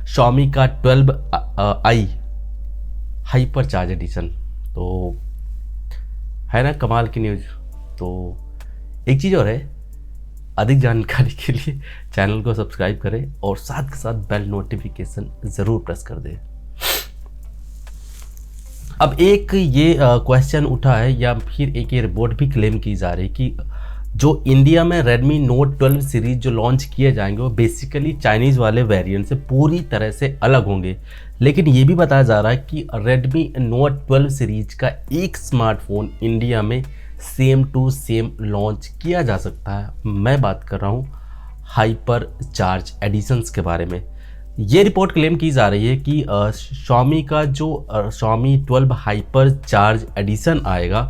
Xiaomi का 12i hyper charge addition. तो है ना कमाल की न्यूज़। तो एक चीज़ और है, अधिक जानकारी के लिए चैनल को सब्सक्राइब करें और साथ के साथ बेल नोटिफिकेशन ज़रूर प्रेस कर दें। अब एक ये क्वेश्चन उठा है या फिर एक ये रिपोर्ट भी क्लेम की जा रही है कि जो इंडिया में Redmi Note 12 सीरीज जो लॉन्च किए जाएंगे वो बेसिकली चाइनीज़ वाले वेरिएंट से पूरी तरह से अलग होंगे। लेकिन ये भी बताया जा रहा है कि Redmi Note 12 सीरीज का एक स्मार्टफोन इंडिया में सेम टू सेम लॉन्च किया जा सकता है। मैं बात कर रहा हूँ हाइपर चार्ज एडिशंस के बारे में। ये रिपोर्ट क्लेम की जा रही है कि Xiaomi का जो Xiaomi 12 हाइपर चार्ज एडिशन आएगा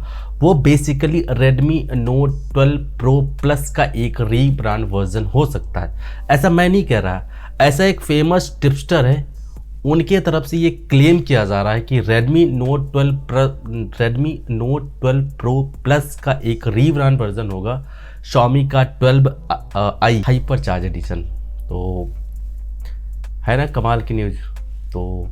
वो basically Redmi Note 12 Pro Plus का एक रीब्रांड वर्जन हो सकता है। ऐसा मैं नहीं कह रहा, ऐसा एक फेमस टिप्सटर है उनके तरफ से ये क्लेम किया जा रहा है कि Redmi Note 12 Pro Plus का एक रीब्रांड वर्जन होगा Xiaomi का 12i हाइपर चार्ज एडिशन। तो है ना कमाल की न्यूज़। तो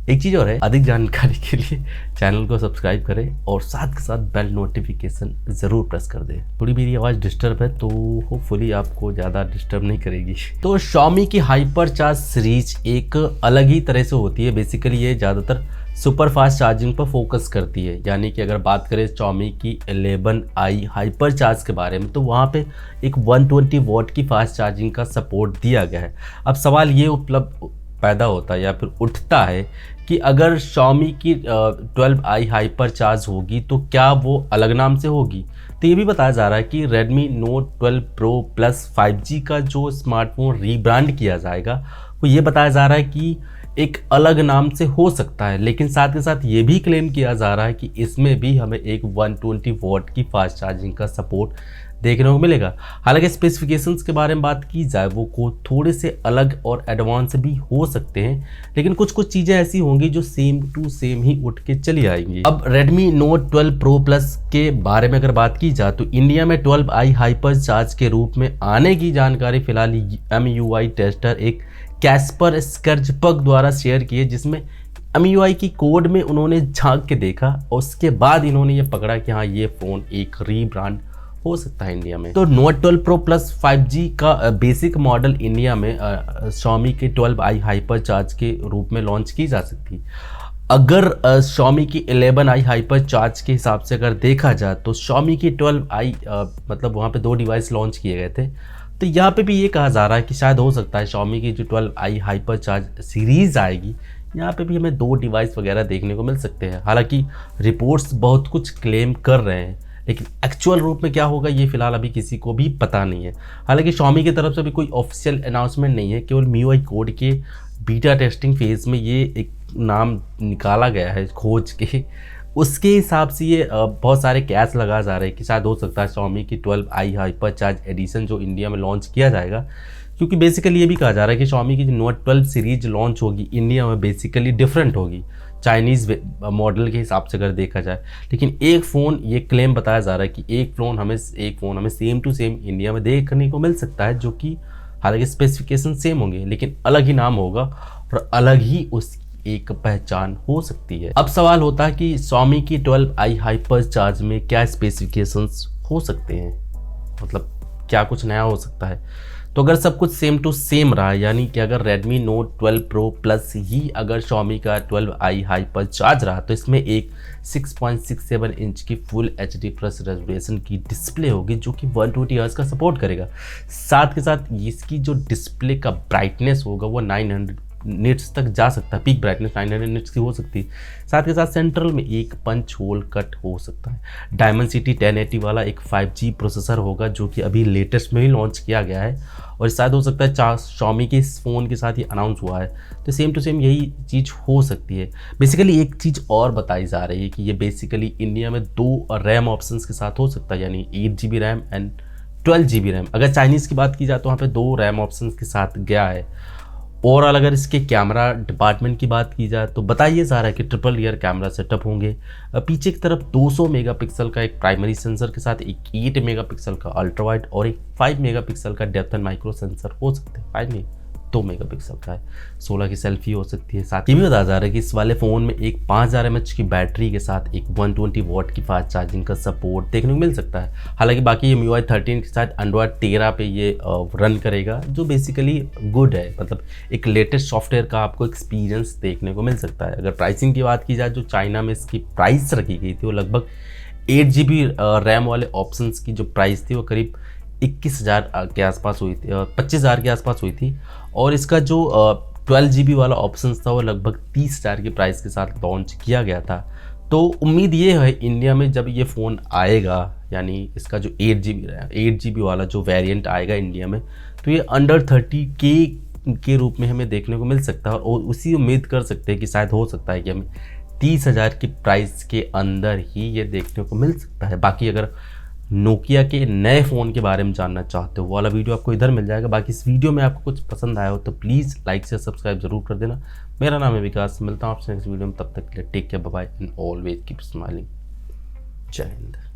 एक चीज़ और है, अधिक जानकारी के लिए चैनल को सब्सक्राइब करें और साथ के साथ बेल नोटिफिकेशन ज़रूर प्रेस कर दें। थोड़ी मेरी आवाज़ डिस्टर्ब है तो होपफुली आपको ज़्यादा डिस्टर्ब नहीं करेगी। तो Xiaomi की हाइपर चार्ज सीरीज एक अलग ही तरह से होती है। बेसिकली ये ज़्यादातर सुपर फास्ट चार्जिंग पर फोकस करती है। यानी कि अगर बात करें Xiaomi की 11i हाइपर चार्ज के बारे में तो वहाँ पे एक 120 वॉट की फास्ट चार्जिंग का सपोर्ट दिया गया है। अब सवाल ये उपलब्ध पैदा होता है या फिर उठता है कि अगर Xiaomi की 12i हाइपर चार्ज होगी तो क्या वो अलग नाम से होगी। तो ये भी बताया जा रहा है कि Redmi Note 12 Pro Plus 5G का जो स्मार्टफोन रीब्रांड किया जाएगा वो ये बताया जा रहा है कि एक अलग नाम से हो सकता है। लेकिन साथ के साथ ये भी क्लेम किया जा रहा है कि इसमें भी हमें एक 120 वॉट की फास्ट चार्जिंग का सपोर्ट देखने को मिलेगा। हालांकि स्पेसिफिकेशंस के बारे में बात की जाए वो को थोड़े से अलग और एडवांस भी हो सकते हैं, लेकिन कुछ चीज़ें ऐसी होंगी जो सेम टू सेम ही उठ के चली आएंगी। अब Redmi Note 12 Pro Plus के बारे में अगर बात की जाए तो इंडिया में 12i हाइपर चार्ज के रूप में आने की जानकारी फिलहाल MUI टेस्टर एक कैस्पर स्कर्जबर्ग द्वारा शेयर की है, जिसमें MUI की कोड में उन्होंने झांक के देखा और उसके बाद इन्होंने ये पकड़ा कि हाँ ये फ़ोन एक रीब्रांड हो सकता है इंडिया में। तो Note 12 Pro Plus 5G का बेसिक मॉडल इंडिया में Xiaomi के 12i हाइपर चार्ज के रूप में लॉन्च की जा सकती है। अगर Xiaomi की 11i हाइपर चार्ज के हिसाब से अगर देखा जाए तो Xiaomi की 12i मतलब वहाँ पे 2 डिवाइस लॉन्च किए गए थे। तो यहाँ पे भी ये कहा जा रहा है कि शायद हो सकता है Xiaomi की जो 12i हाइपर चार्ज सीरीज़ आएगी यहाँ पे भी हमें 2 डिवाइस वगैरह देखने को मिल सकते हैं। हालांकि रिपोर्ट्स बहुत कुछ क्लेम कर रहे हैं, लेकिन एक्चुअल रूप में क्या होगा ये फिलहाल अभी किसी को भी पता नहीं है। हालांकि Xiaomi की तरफ से भी कोई ऑफिशियल अनाउंसमेंट नहीं है, केवल MIUI कोड के बीटा टेस्टिंग फेज़ में ये एक नाम निकाला गया है खोज के। उसके हिसाब से ये बहुत सारे कैच लगा जा रहे हैं कि शायद हो सकता है Xiaomi की 12i हाइपर चार्ज एडिशन जो इंडिया में लॉन्च किया जाएगा, क्योंकि बेसिकली ये भी कहा जा रहा है कि Xiaomi की जो Note 12 सीरीज लॉन्च होगी इंडिया में बेसिकली डिफरेंट होगी चाइनीज़ मॉडल के हिसाब से अगर देखा जाए। लेकिन एक फ़ोन ये क्लेम बताया जा रहा है कि एक फ़ोन हमें सेम टू सेम इंडिया में देखने को मिल सकता है, जो कि हालांकि स्पेसिफिकेशन सेम होंगे लेकिन अलग ही नाम होगा और अलग ही उसकी एक पहचान हो सकती है। अब सवाल होता है कि Xiaomi की 12i हाइपर चार्ज में क्या स्पेसिफिकेशंस हो सकते हैं, मतलब क्या कुछ नया हो सकता है। तो अगर सब कुछ सेम टू सेम रहा, यानी कि अगर Redmi Note 12 Pro Plus ही अगर Xiaomi का 12i हाइपर चार्ज रहा तो इसमें एक 6.67 इंच की फुल HD प्लस रेजोल्यूशन की डिस्प्ले होगी जो कि 120 हर्ट्ज का सपोर्ट करेगा। साथ के साथ इसकी जो डिस्प्ले का ब्राइटनेस होगा वो 900 निट्स तक जा सकता है, पीक ब्राइटनेस 900 निट्स की हो सकती है। साथ के साथ सेंट्रल में एक पंच होल कट हो सकता है। Dimensity 1080 वाला एक 5G प्रोसेसर होगा जो कि अभी लेटेस्ट में ही लॉन्च किया गया है और शायद हो सकता है Xiaomi के इस फ़ोन के साथ ही अनाउंस हुआ है, तो सेम टू सेम यही चीज़ हो सकती है। बेसिकली एक चीज़ और बताई जा रही है कि ये बेसिकली इंडिया में 2 रैम ऑप्शंस के साथ हो सकता है, यानी 8GB RAM and 12GB RAM. अगर चाइनीज़ की बात की जाए तो वहाँ पे 2 रैम ऑप्शंस के साथ गया है। ओवरऑल अगर इसके कैमरा डिपार्टमेंट की बात की जाए तो बताइए जा रहा है कि ट्रिपल रियर कैमरा सेटअप होंगे। पीछे की तरफ 200 मेगापिक्सल का एक प्राइमरी सेंसर के साथ एक 8 मेगापिक्सल का अल्ट्रा वाइड और एक 5 मेगापिक्सल का डेप्थ एंड माइक्रो सेंसर हो सकते हैं। 2 मेगापिक्सल का है, 16 की सेल्फी हो सकती है। साथ ही भी बताया जा रहा है कि इस वाले फ़ोन में एक 5000 mAh की बैटरी के साथ एक 120 वॉट की फास्ट चार्जिंग का सपोर्ट देखने को मिल सकता है। हालांकि बाकी MIUI 13 के साथ एंड्रॉयड 13 पे ये रन करेगा, जो बेसिकली गुड है, मतलब एक लेटेस्ट सॉफ्टवेयर का आपको एक्सपीरियंस देखने को मिल सकता है। अगर प्राइसिंग की बात की जाए, जो चाइना में इसकी प्राइस रखी गई थी वो लगभग 8 GB रैम वाले ऑप्शंस की जो प्राइस थी वो करीब 21,000 के आसपास हुई थी, 25,000 के आसपास हुई थी। और इसका जो 12 GB वाला ऑप्शन था वो लगभग 30,000 की प्राइस के साथ लॉन्च किया गया था। तो उम्मीद ये है इंडिया में जब ये फ़ोन आएगा, यानी इसका जो 8 GB वाला जो वेरिएंट आएगा इंडिया में, तो ये अंडर 30K के रूप में हमें देखने को मिल सकता है। और उसी उम्मीद कर सकते हैं कि शायद हो सकता है कि हमें 30,000 की प्राइस के अंदर ही ये देखने को मिल सकता है। बाकी अगर नोकिया के नए फ़ोन के बारे में जानना चाहते हो, वो वाला वीडियो आपको इधर मिल जाएगा। बाकी इस वीडियो में आपको कुछ पसंद आया हो तो प्लीज़ लाइक से सब्सक्राइब जरूर कर देना। मेरा नाम है विकास, मिलता हूँ आपसे नेक्स्ट वीडियो में, तब तक के लिए take care, bye bye and always keep smiling. जय हिंद।